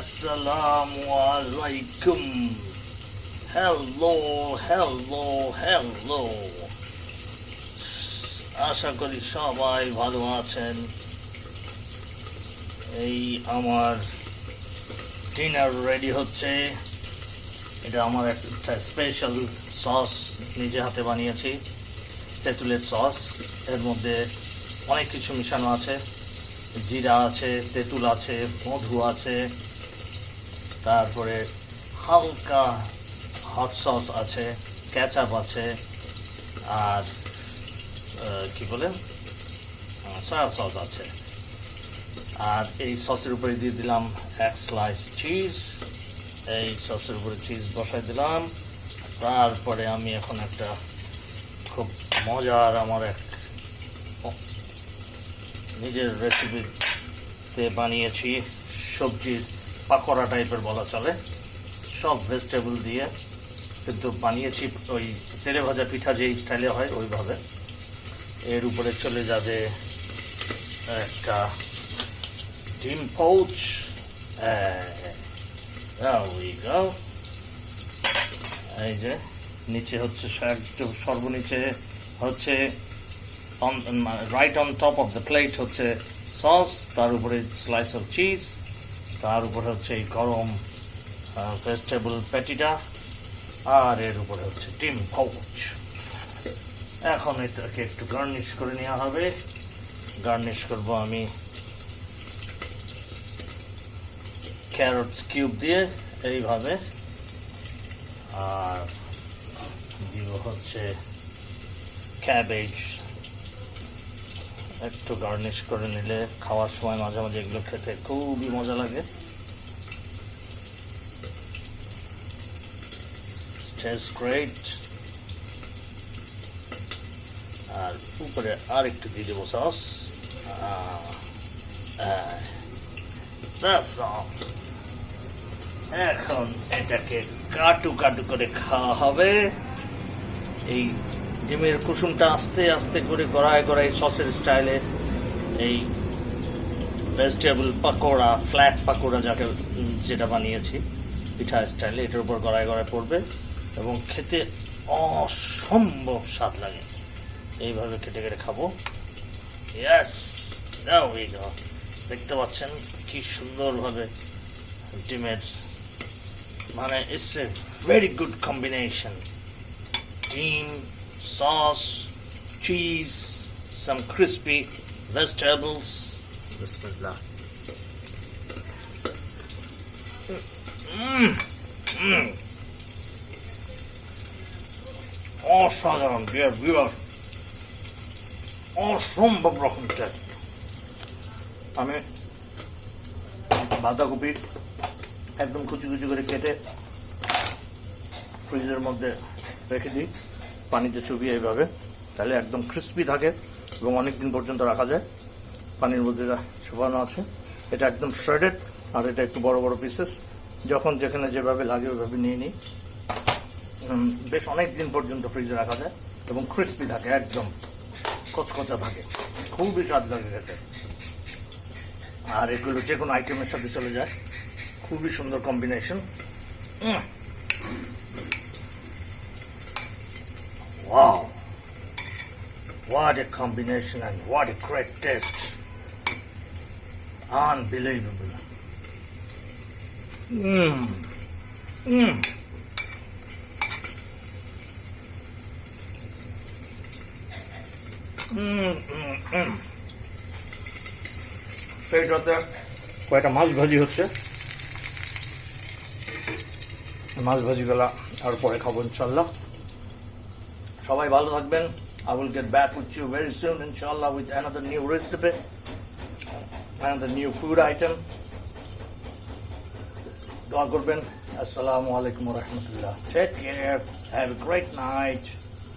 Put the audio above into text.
Assalamu alaikum. Hello. আশা করি সবাই ভালো আছেন। এই আমার ডিনার রেডি হচ্ছে। এটা আমার একটা স্পেশাল সস নিজে হাতে বানিয়েছি, তেঁতুলের সস। এর মধ্যে অনেক কিছু মিশানো আছে, জিরা আছে, তেঁতুল আছে, মধু আছে, তারপরে হালকা হট সস আছে, ক্যাচআপ আছে, আর কি বলে সয়া সস আছে। আর এই সসের উপরে দিয়ে দিলাম এক স্লাইস চিজ। এই সসের উপরে চিজ বসাই দিলাম। তারপরে আমি এখন একটা খুব মজার আমার এক নিজের রেসিপিতে বানিয়েছি সবজির পাকোড়া টাইপের বলা চলে, সব ভেজিটেবল দিয়ে, কিন্তু বানিয়েছি ওই তেলে ভাজা পিঠা যে স্টাইলে হয় ওইভাবে। এর উপরে চলে যাবে একটা ডিম পাউচ। এই যে নিচে হচ্ছে সর্বনিচে হচ্ছে right on top of the plate হচ্ছে সস, তার উপরে স্লাইস অফ চিজ, তার উপরে হচ্ছে এই গরম ভেজিটেবল প্যাটিটা, আর এর উপরে হচ্ছে ডিম পাউচ। এখন এটাকে একটু গার্নিশ করে নেওয়া হবে। গার্নিশ করব আমি ক্যারটস কিউব দিয়ে এইভাবে, আর দিব হচ্ছে ক্যাবেজ। একটু গার্নিশ করে নিলে খাওয়ার সময় মাঝে মাঝে এগুলো খেতে খুবই মজা লাগে। Tastes great. আর উপরে আর একটু দিয়ে দেবো সস। এখন এটাকে কাটু করে খাওয়া হবে। এই ডিমের কুসুমটা আস্তে আস্তে করে গড়ায় সসের স্টাইলে এই ভেজিটেবল পাকোড়া, ফ্ল্যাট পাকোড়া যেটা বানিয়েছি পিঠা স্টাইলে, এটার উপর গড়ায় পড়বে এবং খেতে অসম্ভব স্বাদ লাগে। এইভাবে কেটে খাবো। Yes, now we go. দেখতে পাচ্ছেন কি সুন্দরভাবে ডিমের, মানে it's a very good combination. ডিম, sauce, cheese, some crispy vegetables. Bismillah. অসাধারণ ডিয়ার ভিউয়ার, অসম্ভব রকম টেস্ট। আমি বাঁধাকপি একদম কুচি করে কেটে ফ্রিজের মধ্যে রেখে দিই পানিতে চুবিয়ে এইভাবে, তাহলে একদম ক্রিস্পি থাকে এবং অনেক দিন পর্যন্ত রাখা যায়। পানির মধ্যে চুবানো আছে। এটা একদম শ্রেডেড, আর এটা একটু বড় পিসেস। যখন যেখানে যেভাবে লাগে ওইভাবে নিয়ে নিই। বেশ অনেক দিন পর্যন্ত ফ্রিজে রাখা যায় এবং ক্রিস্পি থাকে, একদম কচকচা থাকে, খুবই স্বাদ লাগে খেতে। আর এগুলো যে কোনো আইটেমের সাথে চলে যায়, খুবই সুন্দর combination. Wow, what a combination and what a great taste. Unbelievable. এইটাতে কয়েকটা মাছ ভাজি হচ্ছে, মাছ ভাজিগুলা আর পরে খাবো ইনশাল্লাহ। সবাই ভালো থাকবেন। I will get back with you very soon inshallah with another new recipe, another new food item. দোয়া করবেন। আসসালামু আলাইকুম ওয়া রাহমাতুল্লাহ। Take care. Have a great night.